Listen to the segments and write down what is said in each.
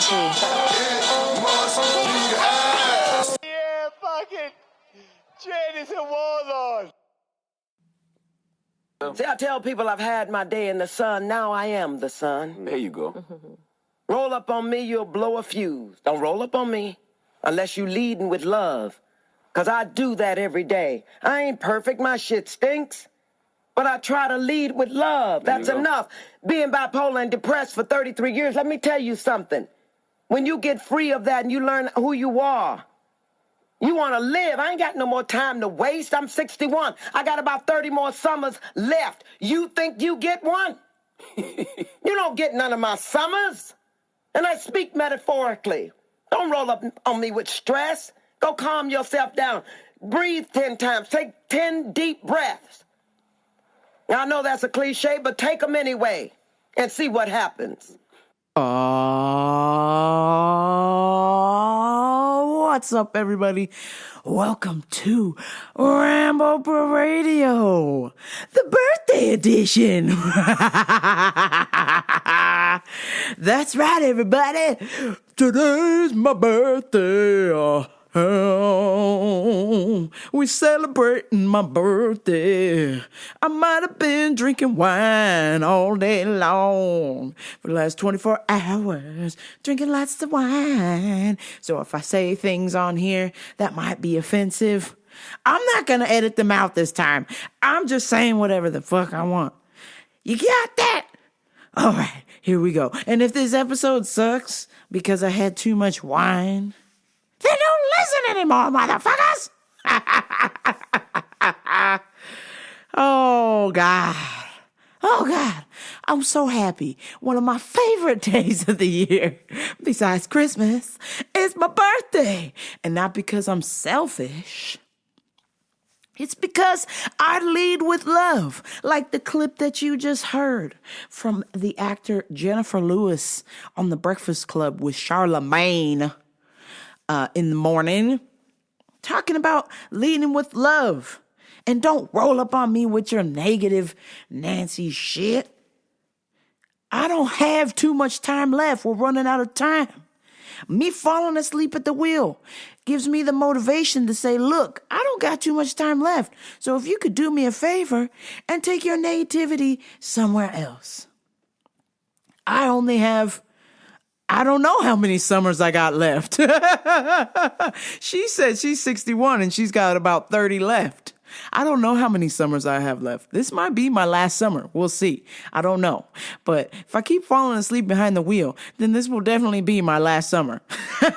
Yeah, fucking Janice and Warlord. See, I tell people I've had my day in the sun. Now I am the sun. There you go. Roll up on me, you'll blow a fuse. Don't roll up on me unless you leading with love. Because I do that every day. I ain't perfect. My shit stinks. But I try to lead with love. That's enough. Being bipolar and depressed for 33 years, let me tell you something. When you get free of that and you learn who you are, you want to live. I ain't got no more time to waste. I'm 61. I got about 30 more summers left. You think you get one? You don't get none of my summers. And I speak metaphorically. Don't roll up on me with stress. Go calm yourself down. Breathe 10 times. Take 10 deep breaths. Now, I know that's a cliche, but take them anyway and see what happens. What's up, everybody? Welcome to Rambo Per Radio, the birthday edition. That's right, everybody. Today's my birthday. We celebrating my birthday. I might have been drinking wine all day long for the last 24 hours, drinking lots of wine. So if I say things on here that might be offensive, I'm not going to edit them out this time. I'm just saying whatever the fuck I want. You got that? All right, here we go. And if this episode sucks because I had too much wine, then don't listen anymore, motherfuckers! Oh, God. Oh, God. I'm so happy. One of my favorite days of the year, besides Christmas, is my birthday. And not because I'm selfish. It's because I lead with love, like the clip that you just heard from the actor Jennifer Lewis on The Breakfast Club with Charlamagne. In the morning, talking about leading with love. And don't roll up on me with your negative Nancy shit. I don't have too much time left. We're running out of time. Me falling asleep at the wheel gives me the motivation to say, look, I don't got too much time left. So if you could do me a favor and take your negativity somewhere else. I don't know how many summers I got left. She said she's 61 and she's got about 30 left. I don't know how many summers I have left. This might be my last summer. We'll see. I don't know. But if I keep falling asleep behind the wheel, then this will definitely be my last summer. But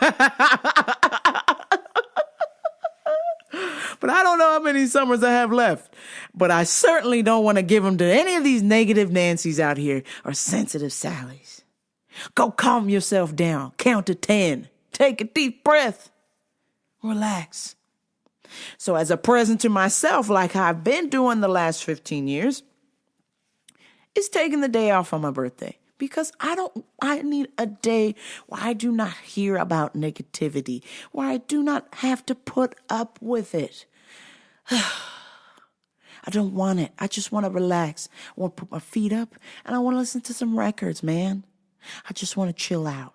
I don't know how many summers I have left. But I certainly don't want to give them to any of these negative Nancys out here or sensitive Sallys. Go calm yourself down. Count to 10. Take a deep breath. Relax. So as a present to myself, like I've been doing the last 15 years, is taking the day off on my birthday. Because I need a day where I do not hear about negativity, where I do not have to put up with it. I don't want it. I just want to relax. I want to put my feet up and I want to listen to some records, man. I just want to chill out.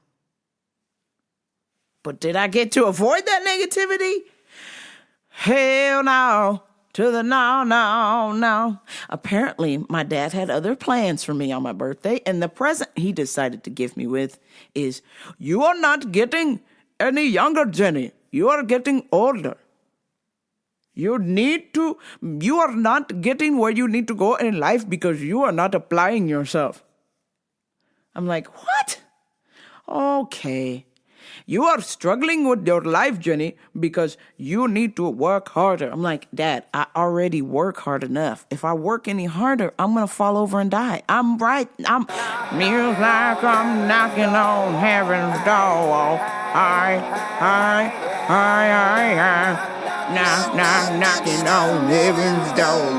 But did I get to avoid that negativity? Hell no. To the no. Apparently, my dad had other plans for me on my birthday, and the present he decided to give me with is, you are not getting any younger, Jenny. You are getting older. You are not getting where you need to go in life because you are not applying yourself. I'm like, what? Okay. You are struggling with your life, Jenny, because you need to work harder. I'm like, Dad, I already work hard enough. If I work any harder, I'm going to fall over and die. I'm right. Feels like I'm knocking on heaven's door. Hi. Knocking on heaven's door.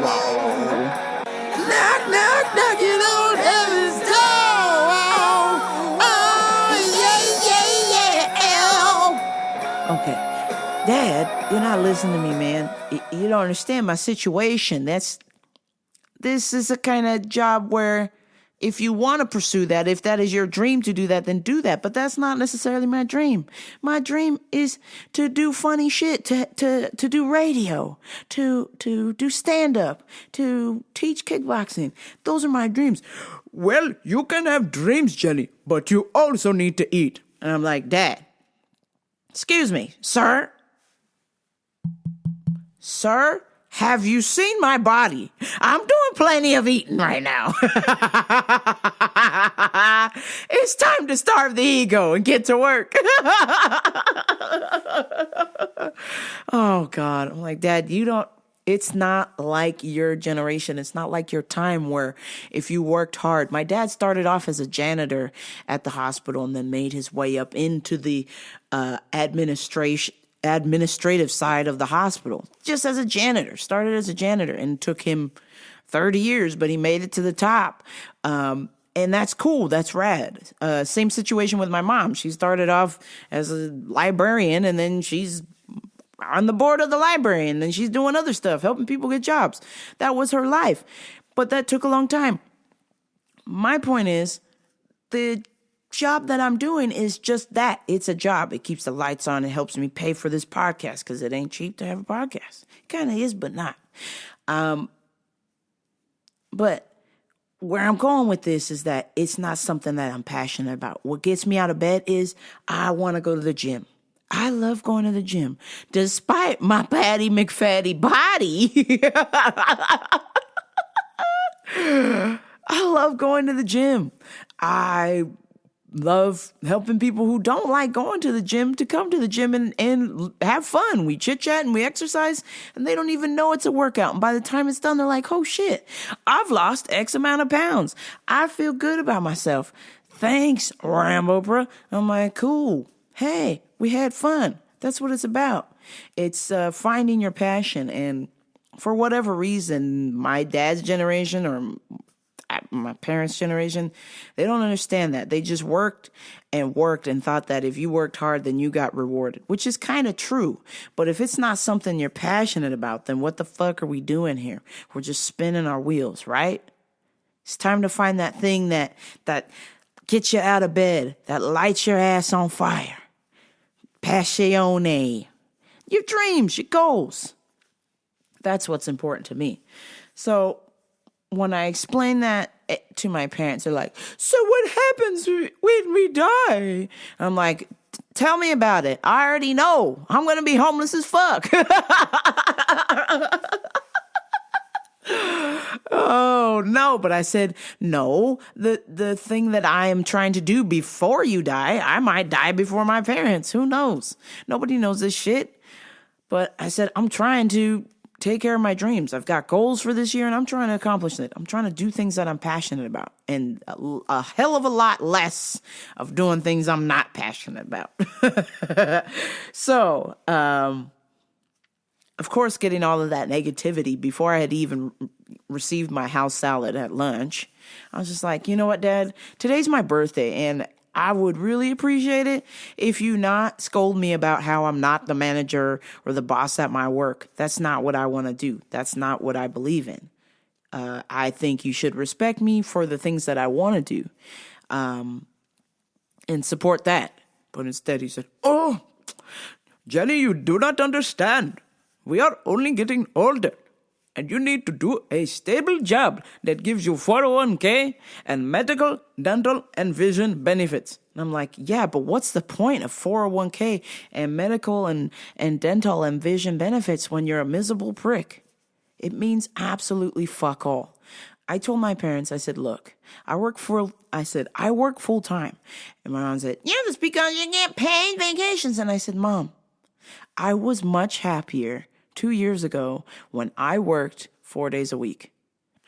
Knocking on heaven's door. Okay, Dad, you're not listening to me, man. You don't understand my situation. This is a kind of job where If you want to pursue that, if that is your dream to do that, then do that. But that's not necessarily my dream. My dream is to do funny shit, to do radio, to do stand-up, to teach kickboxing. Those are my dreams. Well, you can have dreams, Jenny, but you also need to eat. And I'm like, Dad, excuse me, sir? Sir? Have you seen my body? I'm doing plenty of eating right now. It's time to starve the ego and get to work. Oh, God. I'm like, Dad, it's not like your generation. It's not like your time where if you worked hard. My dad started off as a janitor at the hospital and then made his way up into the administrative side of the hospital, just as a janitor. Started as a janitor and took him 30 years, but he made it to the top. And that's cool. That's rad. Same situation with my mom. She started off as a librarian and then she's on the board of the library and then she's doing other stuff, helping people get jobs. That was her life. But that took a long time. My point is, the job that I'm doing is just that. It's a job. It keeps the lights on. It helps me pay for this podcast because it ain't cheap to have a podcast. It kind of is, but not. But where I'm going with this is that it's not something that I'm passionate about. What gets me out of bed is I want to go to the gym. I love going to the gym. Despite my Patty McFatty body, I love going to the gym. I love helping people who don't like going to the gym to come to the gym and have fun. We chit chat and we exercise and they don't even know it's a workout. And by the time it's done, they're like, oh shit, I've lost X amount of pounds. I feel good about myself. Thanks, Rambo, bro. I'm like, cool. Hey, we had fun. That's what it's about. It's finding your passion. And for whatever reason, my dad's generation or my parents' generation, they don't understand that. They just worked and thought that if you worked hard, then you got rewarded, which is kind of true. But if it's not something you're passionate about, then what the fuck are we doing here? We're just spinning our wheels, right? It's time to find that thing that gets you out of bed, that lights your ass on fire. Passione. Your dreams, your goals. That's what's important to me. So when I explain that to my parents, they're like, so what happens when we die? I'm like, tell me about it. I already know. I'm going to be homeless as fuck. Oh, no. But I said, no, the thing that I am trying to do before you die, I might die before my parents. Who knows? Nobody knows this shit. But I said, I'm trying to take care of my dreams. I've got goals for this year and I'm trying to accomplish it. I'm trying to do things that I'm passionate about and a hell of a lot less of doing things I'm not passionate about. So, of course, getting all of that negativity before I had even received my house salad at lunch, I was just like, you know what, Dad? Today's my birthday, and I would really appreciate it if you not scold me about how I'm not the manager or the boss at my work. That's not what I want to do. That's not what I believe in. I think you should respect me for the things that I want to do and support that. But instead he said, oh, Jenny, you do not understand. We are only getting older, and you need to do a stable job that gives you 401k and medical, dental, and vision benefits. And I'm like, yeah, but what's the point of 401k and medical and dental and vision benefits when you're a miserable prick? It means absolutely fuck all. I told my parents, I said, look, I work full time. And my mom said, yeah, that's because you get paid vacations. And I said, Mom, I was much happier 2 years ago when I worked 4 days a week.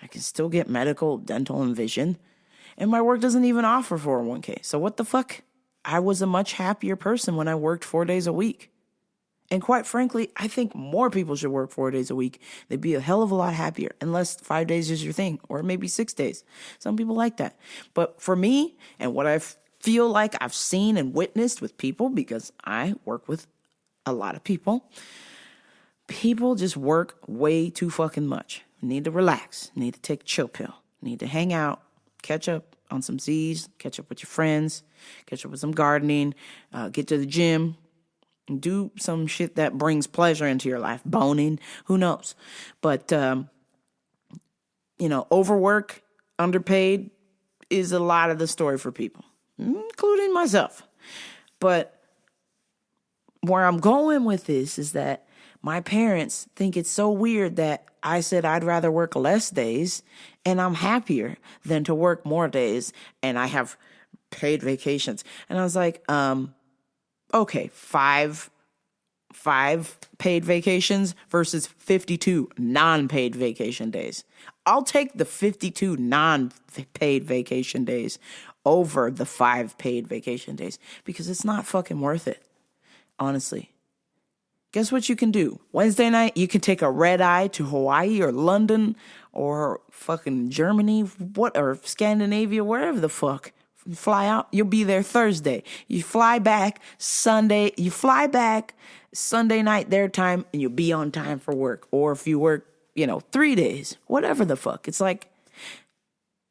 I can still get medical, dental, and vision. And my work doesn't even offer 401k. So what the fuck? I was a much happier person when I worked 4 days a week. And quite frankly, I think more people should work 4 days a week. They'd be a hell of a lot happier, unless 5 days is your thing, or maybe 6 days. Some people like that. But for me, and what I feel like I've seen and witnessed with people, because I work with a lot of people just work way too fucking much. Need to relax. Need to take a chill pill. Need to hang out catch up on some Z's, catch up with your friends, catch up with some gardening, get to the gym, do some shit that brings pleasure into your life. Boning, who knows? But, overwork, underpaid is a lot of the story for people, including myself. But where I'm going with this is that my parents think it's so weird that I said I'd rather work less days and I'm happier than to work more days and I have paid vacations. And I was like, okay, five paid vacations versus 52 non-paid vacation days. I'll take the 52 non-paid vacation days over the 5 paid vacation days because it's not fucking worth it, honestly. Guess what you can do? Wednesday night, you can take a red eye to Hawaii or London or fucking Germany, or Scandinavia, wherever the fuck. Fly out, you'll be there Thursday. You fly back Sunday night their time, and you'll be on time for work. Or if you work, 3 days, whatever the fuck. It's like,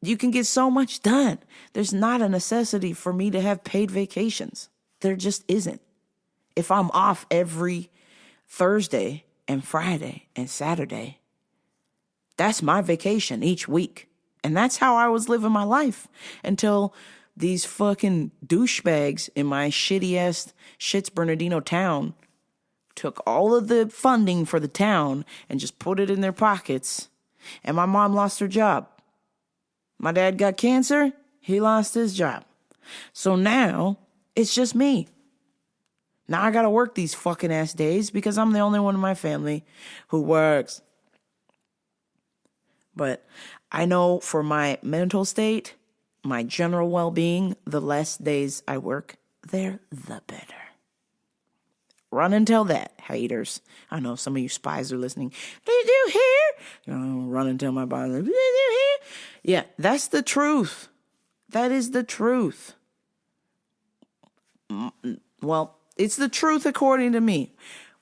you can get so much done. There's not a necessity for me to have paid vacations. There just isn't. If I'm off every Thursday and Friday and Saturday, that's my vacation each week. And that's how I was living my life until these fucking douchebags in my shitty-ass Shits Bernardino town took all of the funding for the town and just put it in their pockets. And my mom lost her job. My dad got cancer. He lost his job. So now it's just me. Now I gotta work these fucking ass days because I'm the only one in my family who works. But I know for my mental state, my general well-being, the less days I work there, the better. Run and tell that, haters. I know some of you spies are listening. Did you hear? Run and tell my boss. Did you hear? Yeah, that's the truth. That is the truth. Well, it's the truth according to me.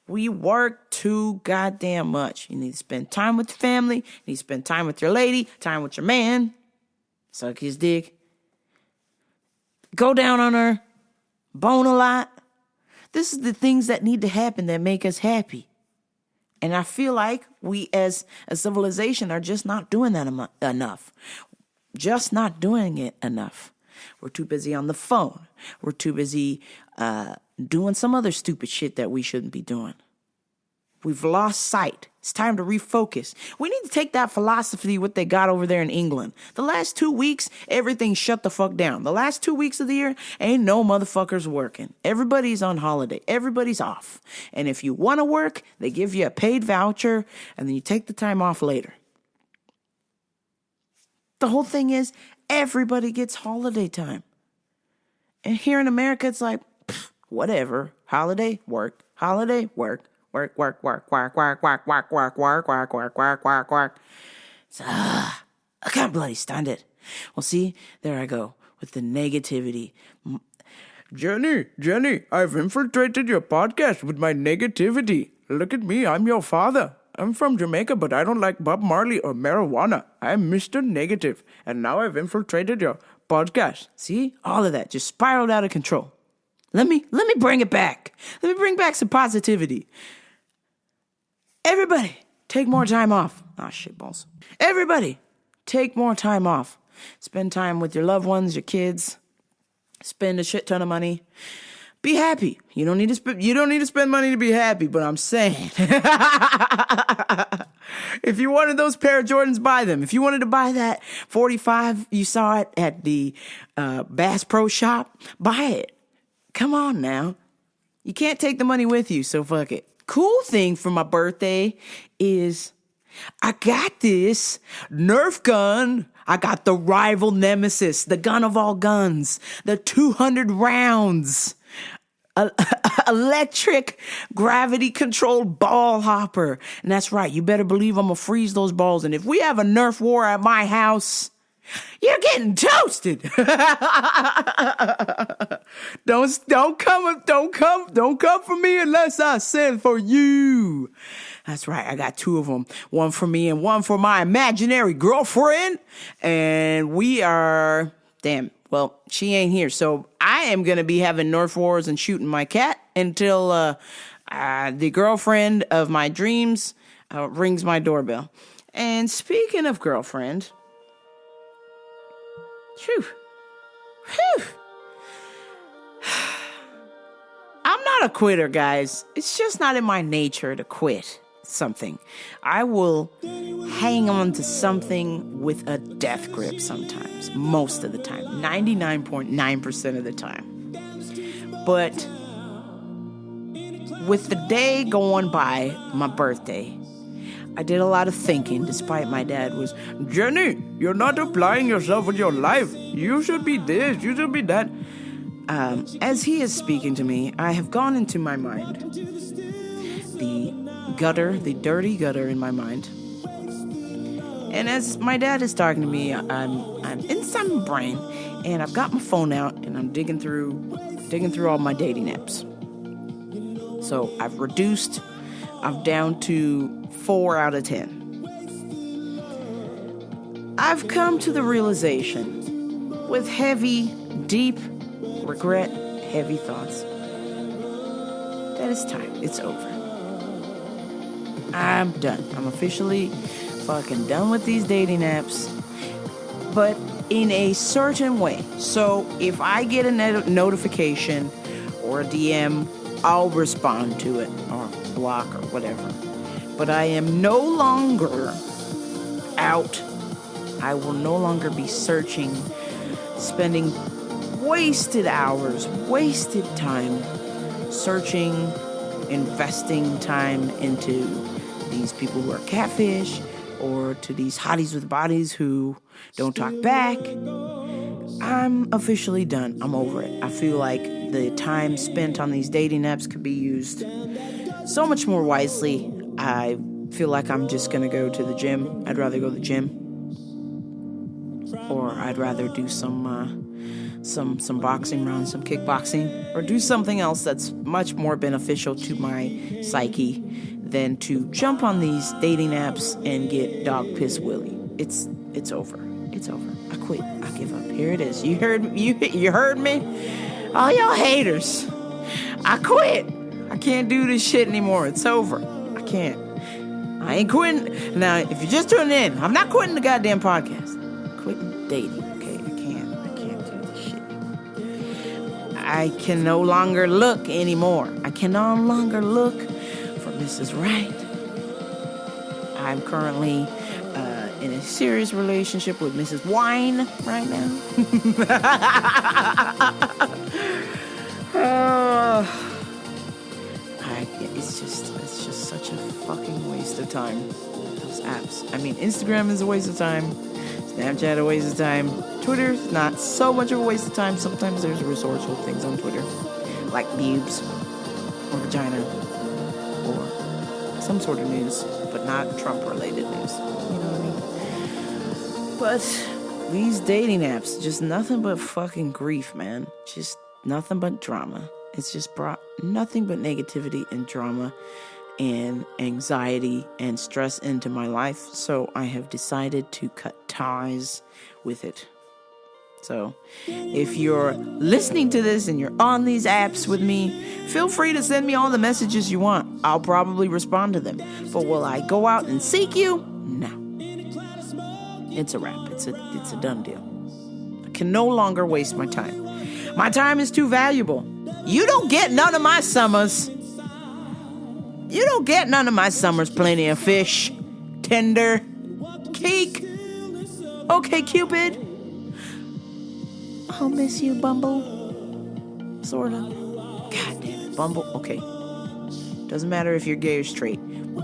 We work too goddamn much. You need to spend time with your family. You need to spend time with your lady, time with your man. Suck his dick. Go down on her. Bone a lot. This is the things that need to happen that make us happy. And I feel like we as a civilization are just not doing that enough. Just not doing it enough. We're too busy on the phone. We're too busy doing some other stupid shit that we shouldn't be doing. We've lost sight. It's time to refocus. We need to take that philosophy what they got over there in England. The last 2 weeks, everything shut the fuck down. The last 2 weeks of the year, ain't no motherfuckers working. Everybody's on holiday. Everybody's off. And if you want to work, they give you a paid voucher, and then you take the time off later. The whole thing is, everybody gets holiday time. And here in America, it's like, whatever. Holiday, work. Holiday, work. Work. So, I can't bloody stand it. Well, see, there I go with the negativity. Jenny, I've infiltrated your podcast with my negativity. Look at me, I'm your father. I'm from Jamaica, but I don't like Bob Marley or marijuana. I'm Mr. Negative, and now I've infiltrated your podcast. See, all of that just spiraled out of control. Let me bring it back. Let me bring back some positivity. Everybody, take more time off. Ah, shit balls. Everybody, take more time off. Spend time with your loved ones, your kids. Spend a shit ton of money. Be happy. You don't need to spend money to be happy, but I'm saying. If you wanted those pair of Jordans, buy them. If you wanted to buy that 45, you saw it at the Bass Pro Shop, buy it. Come on now. You can't take the money with you, so fuck it. Cool thing for my birthday is I got this Nerf gun. I got the rival nemesis, the gun of all guns, the 200 rounds, electric gravity controlled ball hopper. And that's right. You better believe I'm going to freeze those balls. And if we have a Nerf war at my house, You're getting toasted. Don't come for me unless I send for you. That's right. I got 2 of them. One for me and one for my imaginary girlfriend. And we are, well, she ain't here. So I am going to be having Nerf wars and shooting my cat until the girlfriend of my dreams rings my doorbell. And speaking of girlfriend, I'm not a quitter, guys. It's just not in my nature to quit something. I will hang on to something with a death grip sometimes, most of the time, 99.9% of the time. But with the day going by, my birthday, I did a lot of thinking, despite my dad was, Jenny, you're not applying yourself with your life. You should be this, you should be that. As he is speaking to me, I have gone into my mind, the dirty gutter in my mind. And as my dad is talking to me, I'm inside my brain, and I've got my phone out, and I'm digging through all my dating apps. So I'm down to 4 out of 10. I've come to the realization, with heavy, deep regret, heavy thoughts, that it's time. It's over. I'm done. I'm officially fucking done with these dating apps, but in a certain way. So if I get a notification or a DM, I'll respond to it or block or whatever. But I am no longer out. I will no longer be searching, spending wasted hours, wasted time searching, investing time into these people who are catfish or to these hotties with bodies who don't talk back. I'm officially done. I'm over it. I feel like the time spent on these dating apps could be used so much more wisely. I feel like I'm just going to go to the gym. I'd rather go to the gym. Or I'd rather do some boxing rounds, some kickboxing, or do something else that's much more beneficial to my psyche than to jump on these dating apps and get dog piss willy. It's over. It's over. I quit. I give up. Here it is. You heard me? All y'all haters. I quit. I can't do this shit anymore. It's over. I can't. I ain't quitting. Now, if you're just tuning in, I'm not quitting the goddamn podcast. I'm quitting dating. Okay, I can't do this shit. I can no longer look anymore. I can no longer look for Mrs. Right. I'm currently in a serious relationship with Mrs. Wine right now. It's just such a fucking waste of time. Those apps. I mean, Instagram is a waste of time. Snapchat a waste of time. Twitter's not so much of a waste of time. Sometimes there's resourceful things on Twitter, like boobs or vagina or some sort of news, but not Trump-related news. You know what I mean? But these dating apps, just nothing but fucking grief, man. Just nothing but drama. It's just brought nothing but negativity and drama and anxiety and stress into my life. So I have decided to cut ties with it. So if you're listening to this and you're on these apps with me, feel free to send me all the messages you want. I'll probably respond to them. But will I go out and seek you? No. It's a wrap. It's a done deal. I can no longer waste my time. My time is too valuable. You don't get none of my summers. You don't get none of my summers. Plenty of fish, Tinder, cake. Okay, Cupid. I'll miss you, Bumble. Sorta. God damn it, Bumble. Okay. Doesn't matter if you're gay or straight.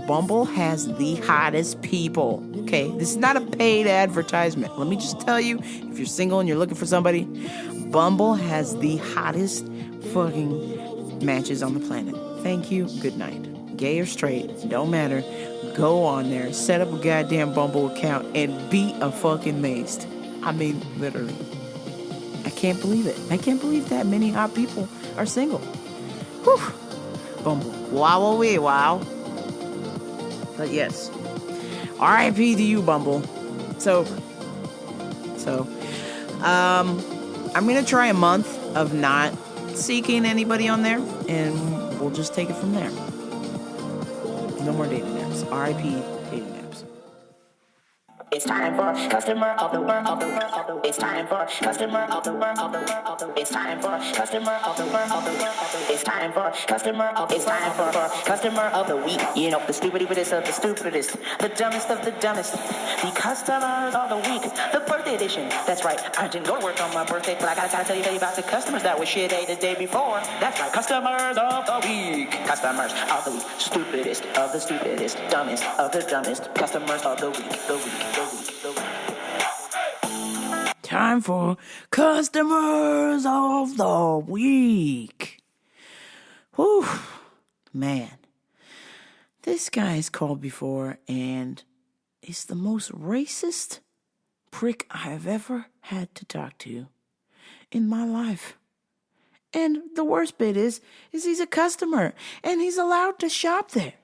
Bumble has the hottest people. Okay, this is not a paid advertisement. Let me just tell you, if you're single and you're looking for somebody, Bumble has the hottest fucking matches on the planet. Thank you. Good night. Gay or straight, don't matter. Go on there, set up a goddamn Bumble account, and be a fucking amazed. I mean, literally. I can't believe it. I can't believe that many hot people are single. Whew. Bumble. Wow, wow. But yes. R.I.P. to you, Bumble. It's over. So, I'm going to try a month of not seeking anybody on there, and we'll just take it from there. No more dating apps. R.I.P. dating apps. It's time for customer of the world of the world of the. It's time for customer of the world of the world of the. It's time for customer of the world of the world of the. It's time for customer of. It's time for customer of the week. You know, the stupidest of the stupidest, the dumbest of the dumbest, the customers of the week, the birthday edition. That's right. I didn't go to work on my birthday, but I gotta tell you about the customers that were shit the day before. That's right. Customers of the week. Customers of the week. Stupidest of the stupidest, dumbest of the dumbest. Customers of the week. The week. Time for customers of the week. Whew, man. This guy is called before, and he's the most racist prick I've ever had to talk to in my life. And the worst bit is he's a customer, and he's allowed to shop there.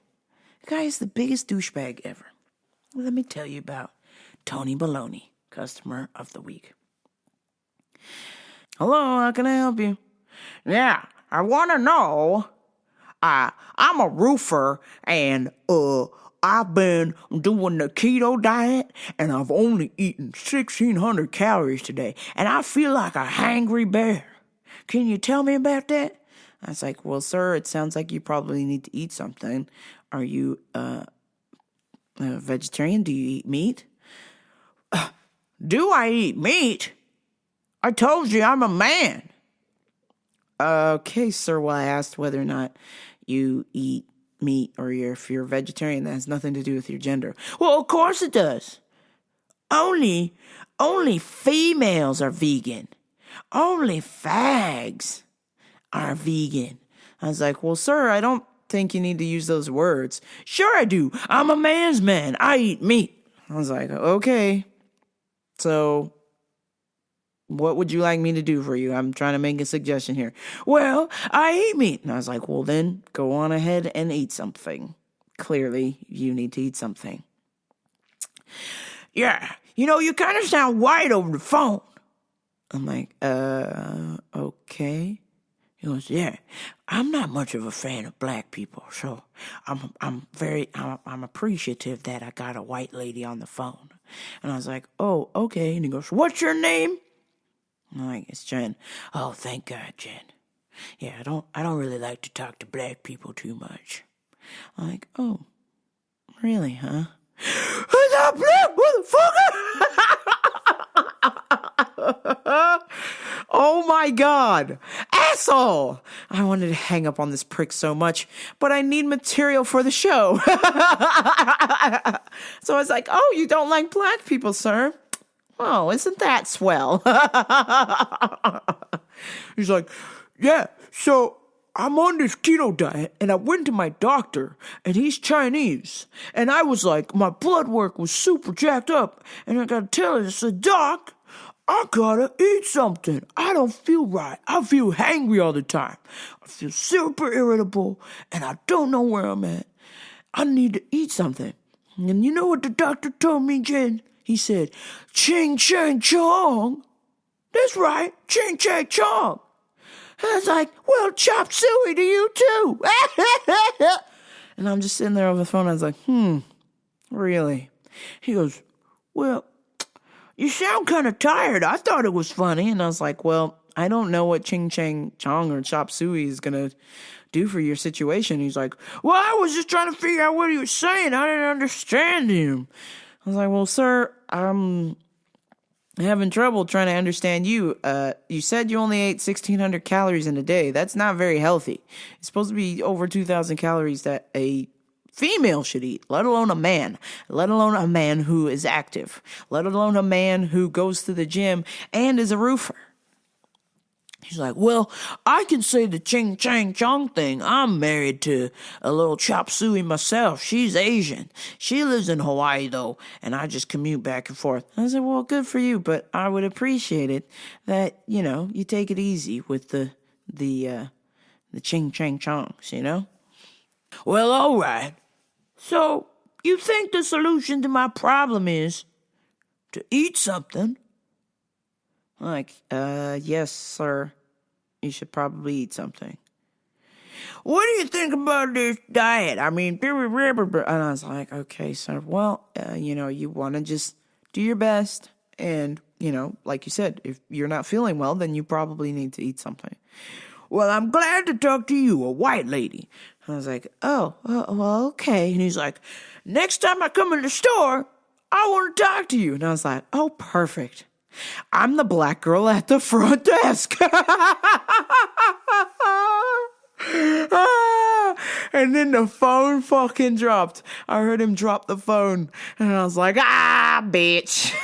The guy is the biggest douchebag ever. Let me tell you about Tony Baloney, customer of the week. Hello, how can I help you? Yeah, I want to know. I'm a roofer, and I've been doing the keto diet, and I've only eaten 1,600 calories today, and I feel like a hangry bear. Can you tell me about that? I was like, well, sir, it sounds like you probably need to eat something. Are you a vegetarian? Do you eat meat? Do I eat meat? I told you I'm a man. Okay, sir. Well, I asked whether or not you eat meat or if you're a vegetarian. That has nothing to do with your gender. Well, of course it does. Only females are vegan. Only fags are vegan. I was like, well, sir, I don't think you need to use those words. Sure I do. I'm a man's man. I eat meat. I was like, okay. So what would you like me to do for you? I'm trying to make a suggestion here. Well, I eat meat. And I was like, well, then go on ahead and eat something. Clearly, you need to eat something. Yeah, you kind of sound white over the phone. I'm like, okay. He goes, yeah, I'm not much of a fan of black people, so I'm appreciative that I got a white lady on the phone. And I was like, oh, okay. And he goes, what's your name? I'm like, it's Jen. Oh, thank God, Jen. Yeah, I don't really like to talk to black people too much. I'm like, oh, really, huh? That black motherfucker! Oh my God. Asshole! I wanted to hang up on this prick so much, but I need material for the show. So I was like, oh, you don't like black people, sir? Oh, isn't that swell? He's like, yeah, so I'm on this keto diet, and I went to my doctor, and he's Chinese. And I was like, my blood work was super jacked up, and I gotta tell you, I said, Doc, I gotta eat something. I don't feel right. I feel hangry all the time. I feel super irritable, and I don't know where I'm at. I need to eat something. And you know what the doctor told me, Jen? He said, ching, chang, chong. That's right, ching, chang, chong. I was like, well, chop suey to you too. And I'm just sitting there over the phone. I was like, really? He goes, well, you sound kind of tired. I thought it was funny. And I was like, well, I don't know what ching, chang, chong or chop suey is going to do for your situation. He's like, well, I was just trying to figure out what he was saying. I didn't understand him. I was like, well, sir, I'm having trouble trying to understand you. You said you only ate 1,600 calories in a day. That's not very healthy. It's supposed to be over 2,000 calories that a female should eat, let alone a man, let alone a man who is active, let alone a man who goes to the gym and is a roofer. He's like, well, I can say the ching chang chong thing. I'm married to a little chop suey myself. She's Asian. She lives in Hawaii, though, and I just commute back and forth. I said, well, good for you, but I would appreciate it that, you take it easy with the ching chang chongs, Well, all right. So, you think the solution to my problem is to eat something? Like, yes, sir. You should probably eat something. What do you think about this diet? I mean, and I was like, okay, sir. Well, you want to just do your best. And, like you said, if you're not feeling well, then you probably need to eat something. Well, I'm glad to talk to you, a white lady. I was like, oh, well, okay. And he's like, next time I come in the store, I want to talk to you. And I was like, oh, perfect. I'm the black girl at the front desk. And then the phone fucking dropped. I heard him drop the phone. And I was like, bitch.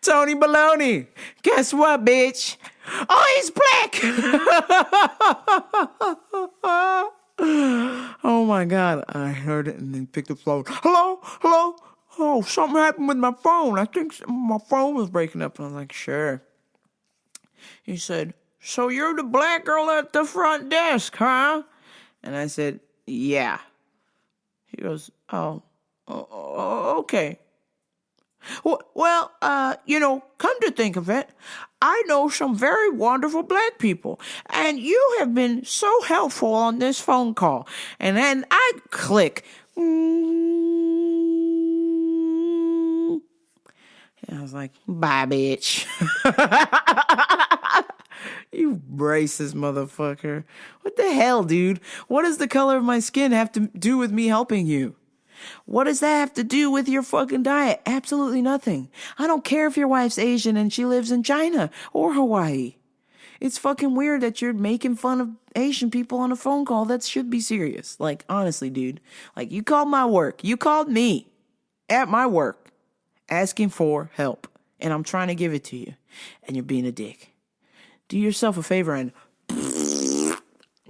Tony Baloney. Guess what, bitch? Oh, he's black. Oh, my God. I heard it and then picked up the phone. Hello? Oh, something happened with my phone. I think my phone was breaking up. And I was like, sure. He said, so you're the black girl at the front desk, huh? And I said, yeah. He goes, oh, okay. Well, come to think of it, I know some very wonderful black people, and you have been so helpful on this phone call. And then I click. And I was like, bye, bitch. You racist motherfucker. What the hell, dude? What does the color of my skin have to do with me helping you? What does that have to do with your fucking diet? Absolutely nothing. I don't care if your wife's Asian and she lives in China or Hawaii. It's fucking weird that you're making fun of Asian people on a phone call. That should be serious. Like, honestly, dude. Like, you called my work. You called me at my work asking for help. And I'm trying to give it to you. And you're being a dick. Do yourself a favor and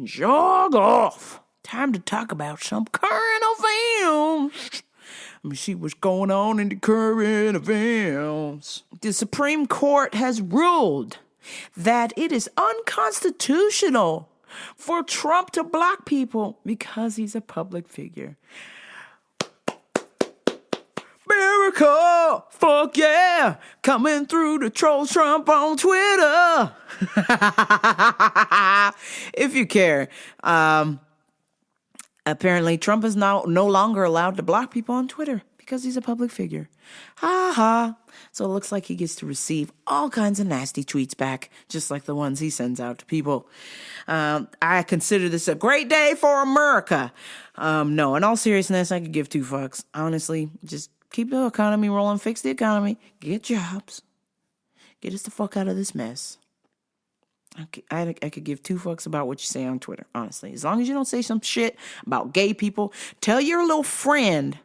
jog off. Time to talk about some current events. Let me see what's going on in the current events. The Supreme Court has ruled that it is unconstitutional for Trump to block people because he's a public figure. America, fuck yeah, coming through to troll Trump on Twitter. If you care, apparently Trump is now no longer allowed to block people on Twitter because he's a public figure. Ha ha. So it looks like he gets to receive all kinds of nasty tweets back, just like the ones he sends out to people. I consider this a great day for America. No, in all seriousness, I could give two fucks. Honestly, just keep the economy rolling, fix the economy, get jobs, get us the fuck out of this mess. I could give two fucks about what you say on Twitter, honestly. As long as you don't say some shit about gay people, tell your little friend,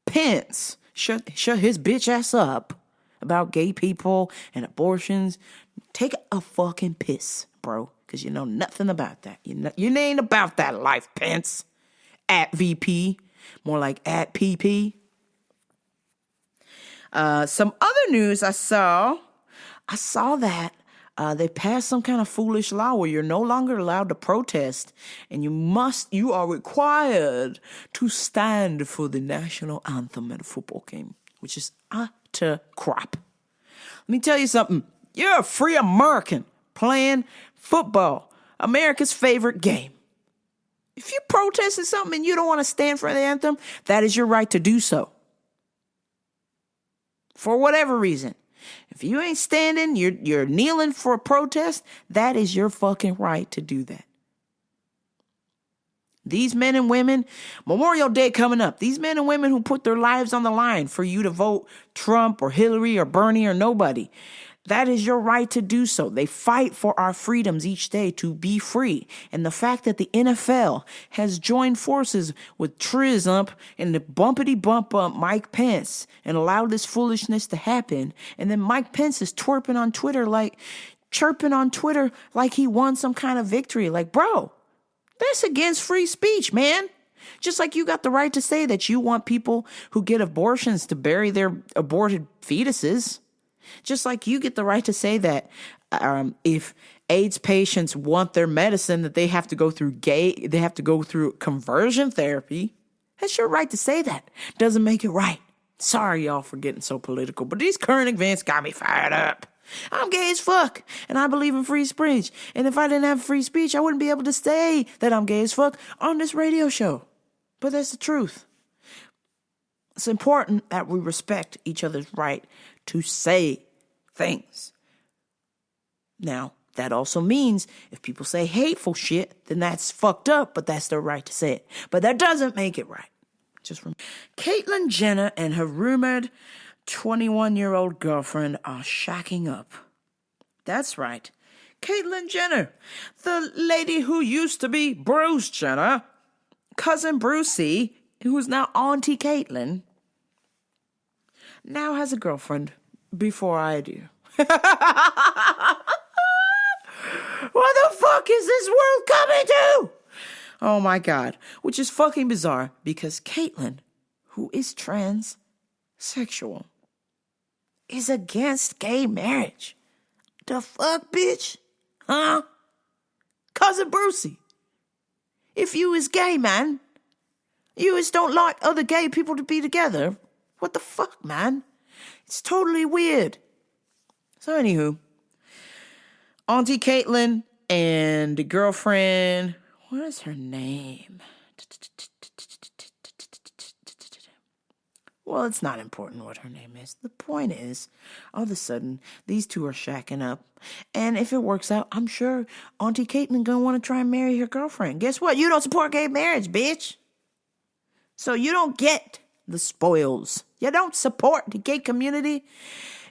Pence, shut his bitch ass up about gay people and abortions. Take a fucking piss, bro, because you know nothing about that. You ain't about that life, Pence. At VP, more like at PP. Some other news I saw that they passed some kind of foolish law where you're no longer allowed to protest and you are required to stand for the national anthem at a football game, which is utter crap. Let me tell you something. You're a free American playing football, America's favorite game. If you're protesting something and you don't want to stand for the anthem, that is your right to do so. For whatever reason. If you ain't standing, you're kneeling for a protest, that is your fucking right to do that. These men and women, Memorial Day coming up, these men and women who put their lives on the line for you to vote Trump or Hillary or Bernie or nobody, that is your right to do so. They fight for our freedoms each day to be free. And the fact that the NFL has joined forces with Trump and the bumpity-bump Mike Pence and allowed this foolishness to happen. And then Mike Pence is twerping on Twitter like, chirping on Twitter like he won some kind of victory. Like, bro, that's against free speech, man. Just like you got the right to say that you want people who get abortions to bury their aborted fetuses. Just like you get the right to say that if AIDS patients want their medicine, that they have to go through conversion therapy. That's your right to say that. Doesn't make it right. Sorry, y'all, for getting so political, but these current events got me fired up. I'm gay as fuck, and I believe in free speech. And if I didn't have free speech, I wouldn't be able to say that I'm gay as fuck on this radio show. But that's the truth. It's important that we respect each other's right to say things. Now, that also means if people say hateful shit, then that's fucked up, but that's their right to say it. But that doesn't make it right. Just remember. Caitlyn Jenner and her rumored 21-year-old girlfriend are shacking up. That's right. Caitlyn Jenner, the lady who used to be Bruce Jenner, cousin Brucey, who's now Auntie Caitlyn, now has a girlfriend before I do. What the fuck is this world coming to? Oh my God. Which is fucking bizarre because Caitlyn, who is transsexual, is against gay marriage. The fuck, bitch? Huh? Cousin Brucey. If you is gay, man, you is don't like other gay people to be together. What the fuck, man? It's totally weird. So anywho, Auntie Caitlyn and the girlfriend, what is her name? Well, it's not important what her name is. The point is, all of a sudden, these two are shacking up. And if it works out, I'm sure Auntie Caitlyn gonna want to try and marry her girlfriend. Guess what? You don't support gay marriage, bitch. So you don't get the spoils. You don't support the gay community.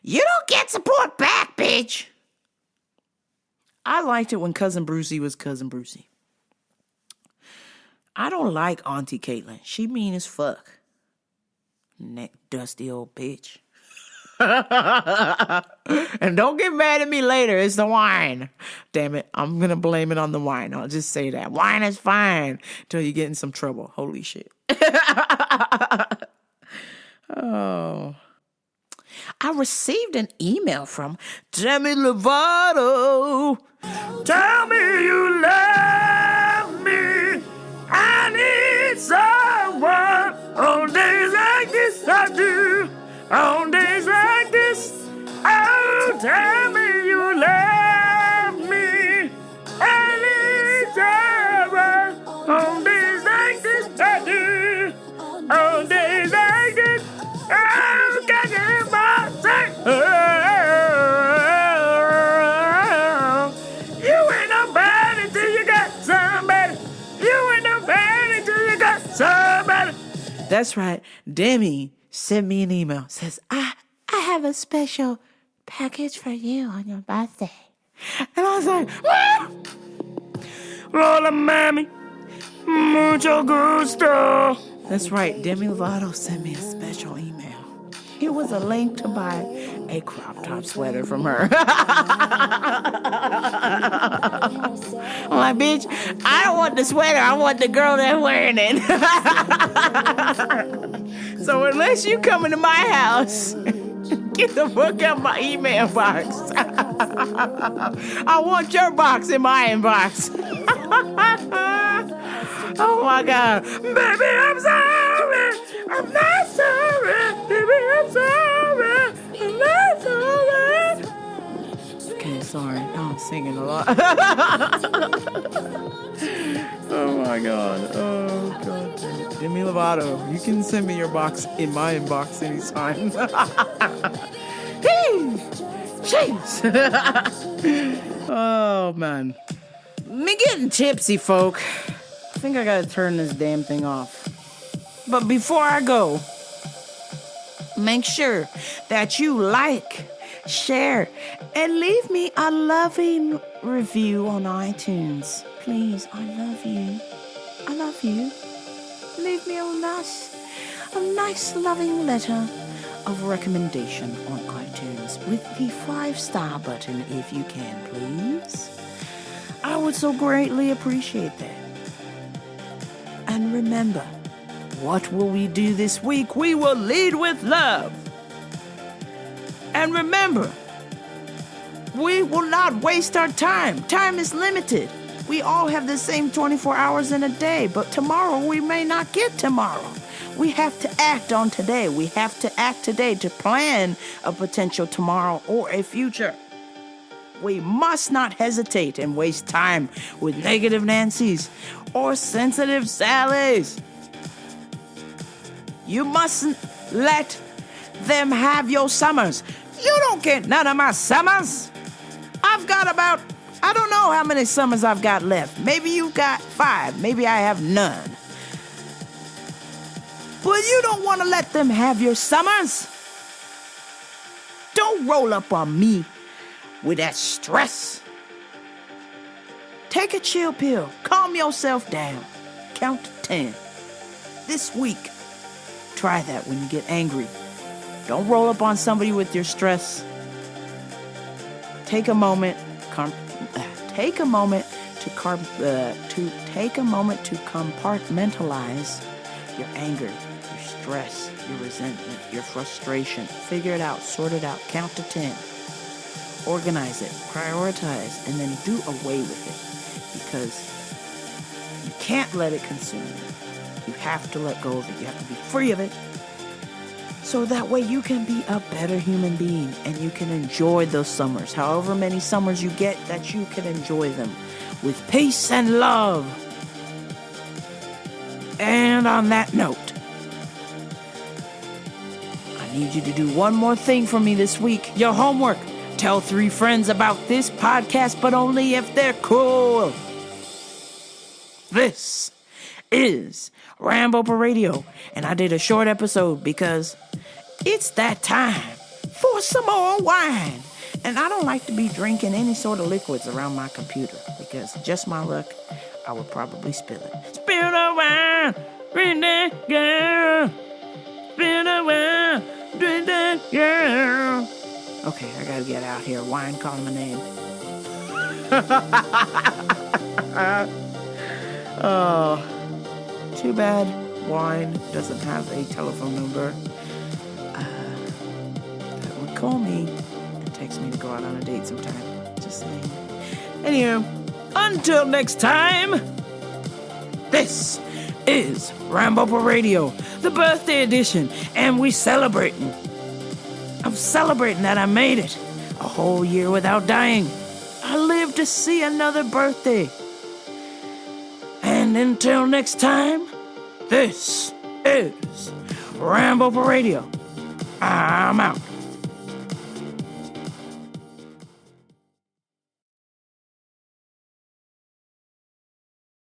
You don't get support back, bitch. I liked it when Cousin Brucey was Cousin Brucey. I don't like Auntie Caitlyn. She mean as fuck. Neck dusty old bitch. And don't get mad at me later. It's the wine. Damn it. I'm going to blame it on the wine. I'll just say that. Wine is fine until you get in some trouble. Holy shit. Oh. I received an email from Demi Lovato. Tell me you love me. I need someone. On days like this I do. On days like this. Oh, tell me you love me. I need someone. On days like this I do. On days like this. Oh, can you hear my sing? You ain't nobody till you got somebody. You ain't nobody till you got somebody. That's right. Demi sent me an email. Says, I have a special package for you on your birthday. And I was like, ah! Lola mami, mucho gusto. That's right. Demi Lovato sent me a special email. It was a link to buy a crop top sweater from her. I'm like, bitch, I don't want the sweater. I want the girl that's wearing it. So unless you come into my house, get the fuck out of my email box. I want your box in my inbox. Oh my God. Baby, I'm sorry. I'm not sorry. Baby, I'm sorry. I'm not sorry. Okay, sorry. Now I'm singing a lot. Oh my God. Oh God. Demi Lovato, you can send me your box in my inbox anytime. Jeez. Oh man. Me getting tipsy, folk. I think I gotta turn this damn thing off. But before I go, make sure that you like, share, and leave me a loving review on iTunes. Please, I love you. I love you. Leave me a nice loving letter of recommendation on iTunes with the 5-star button if you can, please. I would so greatly appreciate that. And remember, what will we do this week? We will lead with love. And remember, we will not waste our time. Time is limited. We all have the same 24 hours in a day, but tomorrow we may not get tomorrow. We have to act on today. We have to act today to plan a potential tomorrow or a future. We must not hesitate and waste time with negative Nancys or sensitive Sallys. You mustn't let them have your summers. You don't get none of my summers. I've got about, I don't know how many summers I've got left. Maybe you've got 5. Maybe I have none. But you don't want to let them have your summers. Don't roll up on me with that stress. Take a chill pill. Calm yourself down. Count to 10. This week, try that when you get angry. Don't roll up on somebody with your stress. Take a moment to compartmentalize your anger, your stress, your resentment, your frustration. Figure it out, sort it out, count to 10. Organize it, prioritize, and then do away with it. Because you can't let it consume you. You have to let go of it. You have to be free of it. So that way you can be a better human being and you can enjoy those summers. However many summers you get, that you can enjoy them with peace and love. And on that note, I need you to do one more thing for me this week. Your homework. Tell 3 friends about this podcast, but only if they're cool. This is Rambo for Radio, and I did a short episode because it's that time for some more wine. And I don't like to be drinking any sort of liquids around my computer because just my luck, I would probably spill it. Spill the wine, drink that girl. Spill the wine, drink that girl. Okay, I gotta get out here. Wine calling my name. Oh, too bad wine doesn't have a telephone number that would call me and text me to go out on a date sometime. Just saying. Anywho, until next time, this is Rambo for Radio, the birthday edition, and we celebrating. I'm celebrating that I made it a whole year without dying. I lived to see another birthday. And until next time, this is Rambo for Radio. I'm out.